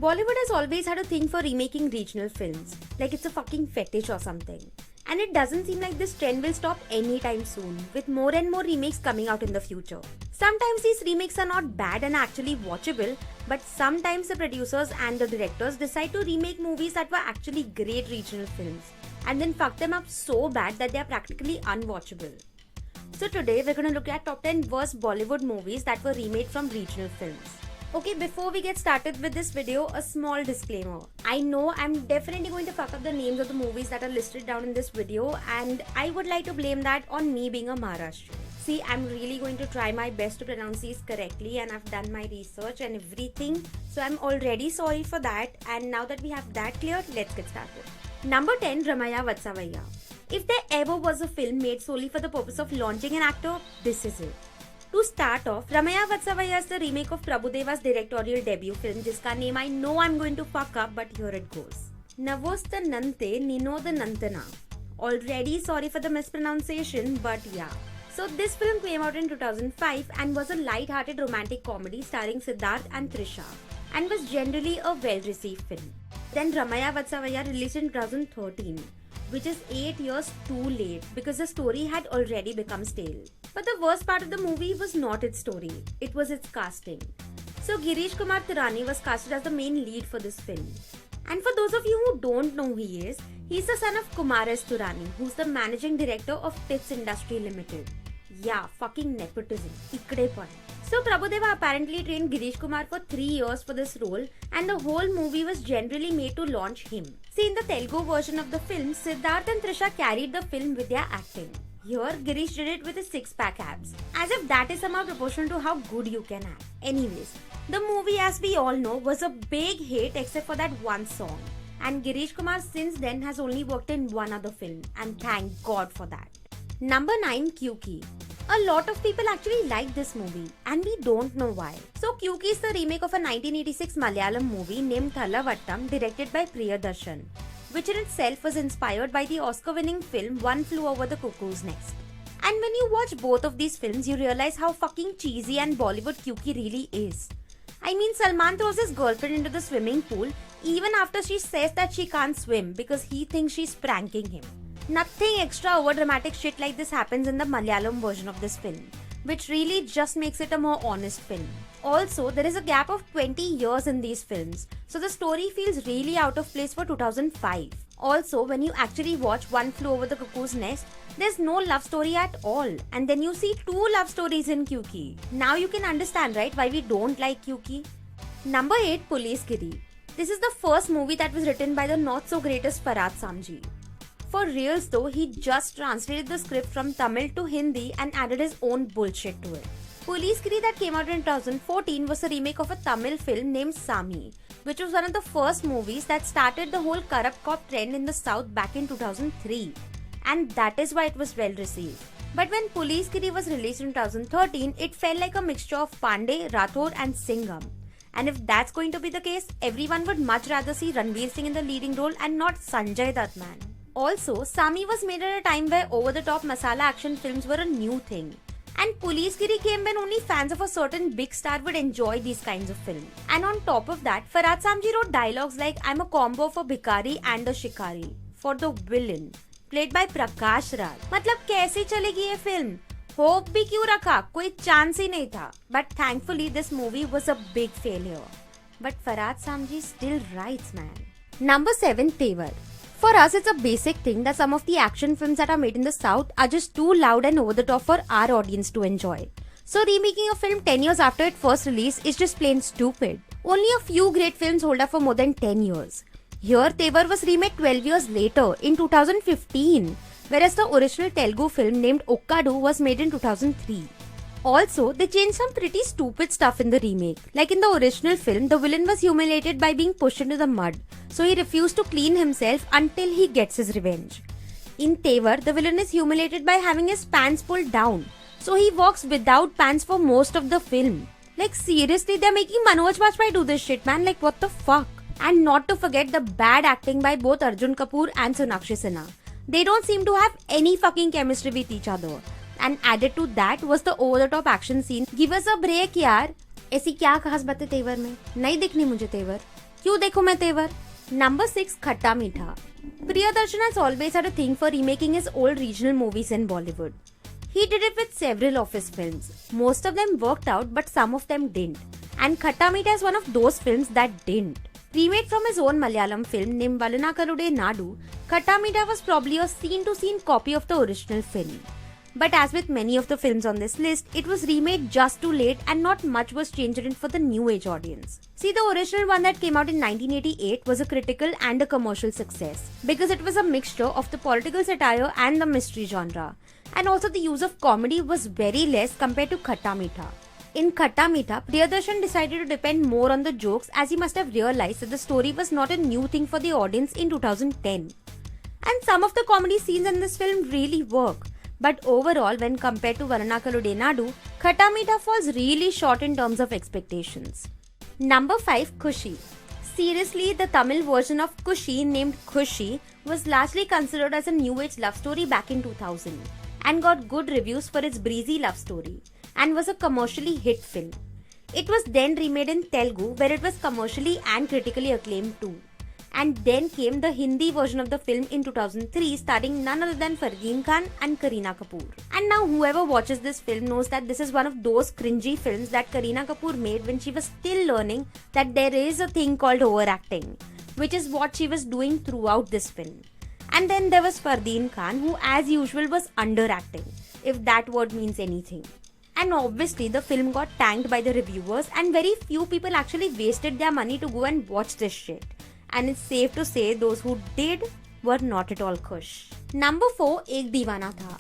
Bollywood has always had a thing for remaking regional films, like it's a fucking fetish or something. And it doesn't seem like this trend will stop anytime soon, with more and more remakes coming out in the future. Sometimes these remakes are not bad and actually watchable, but sometimes the producers and the directors decide to remake movies that were actually great regional films, and then fuck them up so bad that they are practically unwatchable. So today we're going to look at top 10 worst Bollywood movies that were remade from regional films. Okay, before we get started with this video, a small disclaimer. I know I'm definitely going to fuck up the names of the movies that are listed down in this video, and I would like to blame that on me being a Maharashtrian. See, I'm really going to try my best to pronounce these correctly, and I've done my research and everything, so I'm already sorry for that. And now that we have that cleared, let's get started. Number 10, Ramayana Vatsavaya. If there ever was a film made solely for the purpose of launching an actor, this is it. To start off, Ramayana Vatsavaya is the remake of Prabhudeva's directorial debut film, jiska name I know I'm going to fuck up, but here it goes. Navosta Nante Ninoda Nantana. Already sorry for the mispronunciation, but yeah. So this film came out in 2005 and was a light-hearted romantic comedy starring Siddharth and Trisha, and was generally a well-received film. Then Ramayana Vatsavaya released in 2013, which is 8 years too late because the story had already become stale. But the worst part of the movie was not its story, it was its casting. So Girish Kumar Tirani was casted as the main lead for this film. And for those of you who don't know who he is, he's the son of Kumar S. Tirani, who's the managing director of Tits Industry Limited. Yeah, fucking nepotism. Ikde pan. So Prabhudeva apparently trained Girish Kumar for 3 years for this role, and the whole movie was generally made to launch him. See, in the Telugu version of the film, Siddharth and Trisha carried the film with their acting. Here, Girish did it with his six-pack abs. As if that is somehow proportional to how good you can act. Anyways, the movie, as we all know, was a big hit except for that one song. And Girish Kumar since then has only worked in one other film, and thank God for that. Number 9, Kyuki. A lot of people actually like this movie, and we don't know why. So Kyuki is the remake of a 1986 Malayalam movie named Thalavattam, directed by Priyadarshan, which in itself was inspired by the Oscar-winning film One Flew Over the Cuckoo's Nest. And when you watch both of these films, you realize how fucking cheesy and Bollywood Kyuki really is. I mean, Salman throws his girlfriend into the swimming pool even after she says that she can't swim because he thinks she's pranking him. Nothing extra over-dramatic shit like this happens in the Malayalam version of this film, which really just makes it a more honest film. Also, there is a gap of 20 years in these films, so the story feels really out of place for 2005. Also, when you actually watch One Flew Over the Cuckoo's Nest, there's no love story at all, and then you see 2 love stories in Kyuki. Now you can understand, right, why we don't like Kyuki? Number 8, Policegiri. This is the first movie that was written by the not-so-greatest Farhad Samji. For reals though, he just translated the script from Tamil to Hindi and added his own bullshit to it. Policegiri that came out in 2014 was a remake of a Tamil film named Sami, which was one of the first movies that started the whole corrupt cop trend in the south back in 2003. And that is why it was well received. But when Policegiri was released in 2013, it felt like a mixture of Pandey, Rathod and Singham. And if that's going to be the case, everyone would much rather see Ranveer Singh in the leading role and not Sanjay Dutt, man. Also, Sami was made at a time where over-the-top masala action films were a new thing. And Policegiri came when only fans of a certain big star would enjoy these kinds of films. And on top of that, Farhad Samji wrote dialogues like I'm a combo of a Bhikari and a Shikari for the villain, played by Prakash Raj. मतलब कैसे चलेगी ये film? Hope भी क्यों रखा? कोई chance ही नहीं था. But thankfully, this movie was a big failure. But Farhad Samji still writes, man. Number 7, Tevar. For us, it's a basic thing that some of the action films that are made in the South are just too loud and over the top for our audience to enjoy. So remaking a film 10 years after its first release is just plain stupid. Only a few great films hold up for more than 10 years. Here, Tevar was remade 12 years later, in 2015, whereas the original Telugu film named Okkadu was made in 2003. Also, they changed some pretty stupid stuff in the remake. Like in the original film, the villain was humiliated by being pushed into the mud, so he refused to clean himself until he gets his revenge. In Tevar, the villain is humiliated by having his pants pulled down, so he walks without pants for most of the film. Like seriously, they're making Manoj Bajpayee do this shit, man. Like what the fuck? And not to forget the bad acting by both Arjun Kapoor and Sonakshi Sinha. They don't seem to have any fucking chemistry with each other. And added to that was the over-the-top action scene. Give us a break, यार. ऐसी क्या खास बातें तेवर में? नहीं दिखनी मुझे तेवर. क्यों देखूं मैं तेवर? Number 6, Khatta Meetha. Priyadarshan has always had a thing for remaking his old regional movies in Bollywood. He did it with several of his films. Most of them worked out, but some of them didn't. And Khatta Meetha is one of those films that didn't. Remade from his own Malayalam film named Valanakalude Nadu, Khatta Meetha was probably a scene-to-scene copy of the original film. But as with many of the films on this list, it was remade just too late and not much was changed in it for the new age audience. See, the original one that came out in 1988 was a critical and a commercial success because it was a mixture of the political satire and the mystery genre. And also the use of comedy was very less compared to Khatta Meetha. In Khatta Meetha, Priyadarshan decided to depend more on the jokes as he must have realized that the story was not a new thing for the audience in 2010. And some of the comedy scenes in this film really work. But overall, when compared to Valanakalude Nadu, Khatta Meetha falls really short in terms of expectations. Number 5, Kushi. Seriously, the Tamil version of Kushi named Kushi was largely considered as a new age love story back in 2000 and got good reviews for its breezy love story and was a commercially hit film. It was then remade in Telugu where it was commercially and critically acclaimed too. And then came the Hindi version of the film in 2003 starring none other than Fardeen Khan and Kareena Kapoor. And now whoever watches this film knows that this is one of those cringy films that Kareena Kapoor made when she was still learning that there is a thing called overacting, which is what she was doing throughout this film. And then there was Fardeen Khan who as usual was underacting, if that word means anything. And obviously the film got tanked by the reviewers and very few people actually wasted their money to go and watch this shit. And it's safe to say those who did were not at all khush. Number 4, Ek Divanatha.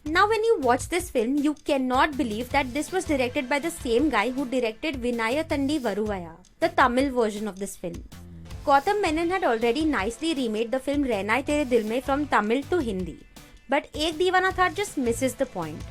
Now when you watch this film, you cannot believe that this was directed by the same guy who directed Vinayatandi Varuvaya, the Tamil version of this film. Gautam Menon had already nicely remade the film Rehna Hai Tere Dil Mein from Tamil to Hindi. But Ek Divanatha just misses the point.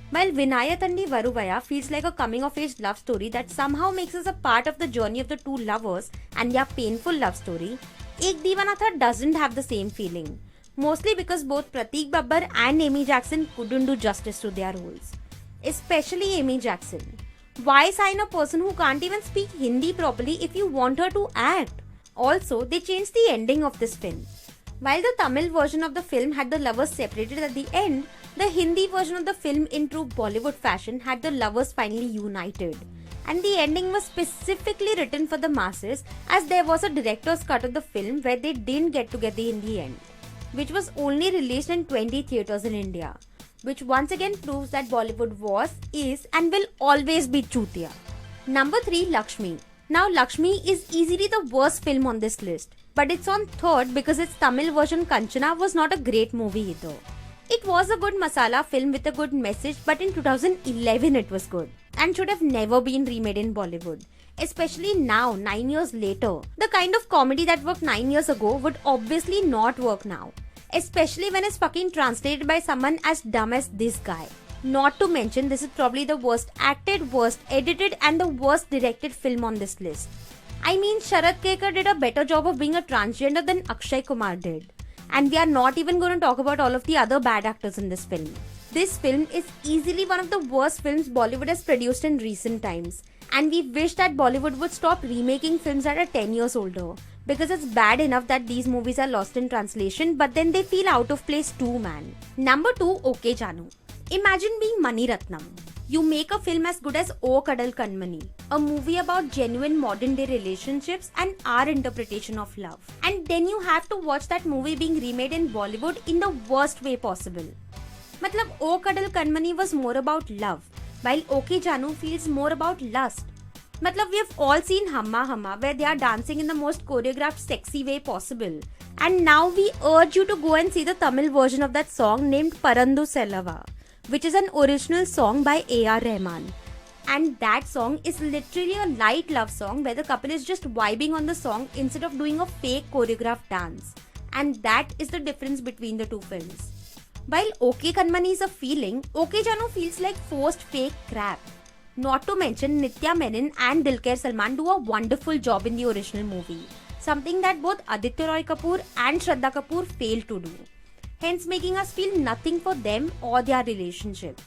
While Vinayatandi Varuvaya feels like a coming-of-age love story that somehow makes us a part of the journey of the two lovers and their painful love story, Ek Divanatha doesn't have the same feeling. Mostly because both Prateek Babbar and Amy Jackson couldn't do justice to their roles. Especially Amy Jackson. Why sign a person who can't even speak Hindi properly if you want her to act? Also, they changed the ending of this film. While the Tamil version of the film had the lovers separated at the end, the Hindi version of the film in true Bollywood fashion had the lovers finally united. And the ending was specifically written for the masses as there was a director's cut of the film where they didn't get to get the Hindi end, which was only released in 20 theatres in India, which once again proves that Bollywood was, is and will always be chutiya. Number 3, Lakshmi. Now Lakshmi is easily the worst film on this list, but it's on third because its Tamil version Kanchana was not a great movie either. It was a good masala film with a good message, but in 2011 it was good and should have never been remade in Bollywood. Especially now, 9 years later. The kind of comedy that worked 9 years ago would obviously not work now. Especially when it's fucking translated by someone as dumb as this guy. Not to mention, this is probably the worst acted, worst edited and the worst directed film on this list. I mean, Sharad Kekar did a better job of being a transgender than Akshay Kumar did. And we are not even going to talk about all of the other bad actors in this film. This film is easily one of the worst films Bollywood has produced in recent times. And we wish that Bollywood would stop remaking films that are 10 years older. Because it's bad enough that these movies are lost in translation, but then they feel out of place too, man. Number 2, Okay Janu. Imagine being Mani Ratnam. You make a film as good as O Kadal Kanmani, a movie about genuine modern day relationships and our interpretation of love. And then you have to watch that movie being remade in Bollywood in the worst way possible. Matlab, O Kadal Kanmani was more about love, while Okay Janu feels more about lust. Matlab, we have all seen Hamma Hamma where they are dancing in the most choreographed sexy way possible. And now we urge you to go and see the Tamil version of that song named Parandu Sellava, which is an original song by A.R. Rahman. And that song is literally a light love song where the couple is just vibing on the song instead of doing a fake choreographed dance. And that is the difference between the two films. While Okay Kanmani is a feeling, Okay Janu feels like forced fake crap. Not to mention Nitya Menon and Dilker Salman do a wonderful job in the original movie. Something that both Aditya Roy Kapoor and Shraddha Kapoor failed to do. Hence making us feel nothing for them or their relationship.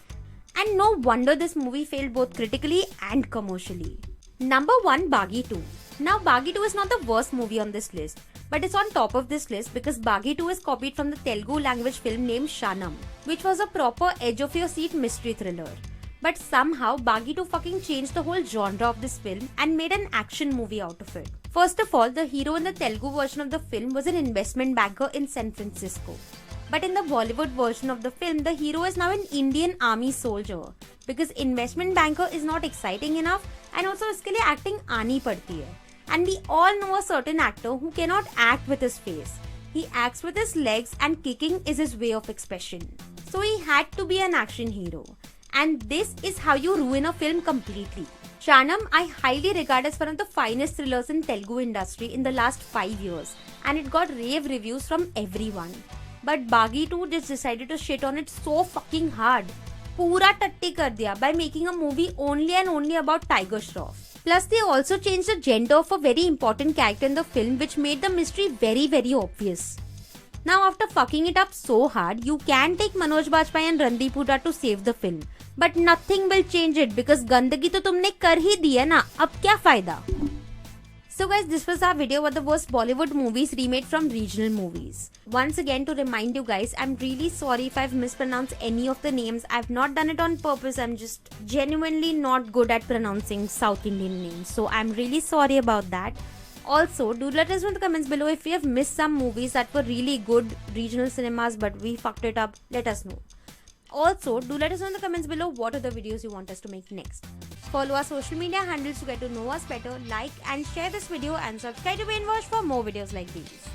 And no wonder this movie failed both critically and commercially. Number 1, Bhaagi 2. Now Bhaagi 2 is not the worst movie on this list, but it's on top of this list because Bhaagi 2 is copied from the Telugu language film named Shanam, which was a proper edge of your seat mystery thriller. But somehow Bhaagi 2 fucking changed the whole genre of this film and made an action movie out of it. First of all, the hero in the Telugu version of the film was an investment banker in San Francisco. But in the Bollywood version of the film, the hero is now an Indian army soldier because investment banker is not exciting enough and also iske liye acting aani padti hai. And we all know a certain actor who cannot act with his face. He acts with his legs and kicking is his way of expression. So he had to be an action hero. And this is how you ruin a film completely. Shanam I highly regard as one of the finest thrillers in Telugu industry in the last 5 years and it got rave reviews from everyone. But Bhaagi 2 just decided to shit on it so fucking hard. Pura tatti kar diya by making a movie only and only about Tiger Shroff. Plus they also changed the gender of a very important character in the film which made the mystery very obvious. Now after fucking it up so hard, you can take Manoj Bajpayee and Randeep Hooda to save the film. But nothing will change it because gandagi to tumne kar hi di hai na, ab kya fayda? So guys, this was our video about the worst Bollywood movies remade from regional movies. Once again to remind you guys, I'm really sorry if I've mispronounced any of the names. I've not done it on purpose, I'm just genuinely not good at pronouncing South Indian names. So I'm really sorry about that. Also, do let us know in the comments below if we have missed some movies that were really good regional cinemas but we fucked it up. Let us know. Also, do let us know in the comments below what are the videos you want us to make next. Follow our social media handles to get to know us better, like and share this video and subscribe to Brainwash for more videos like these.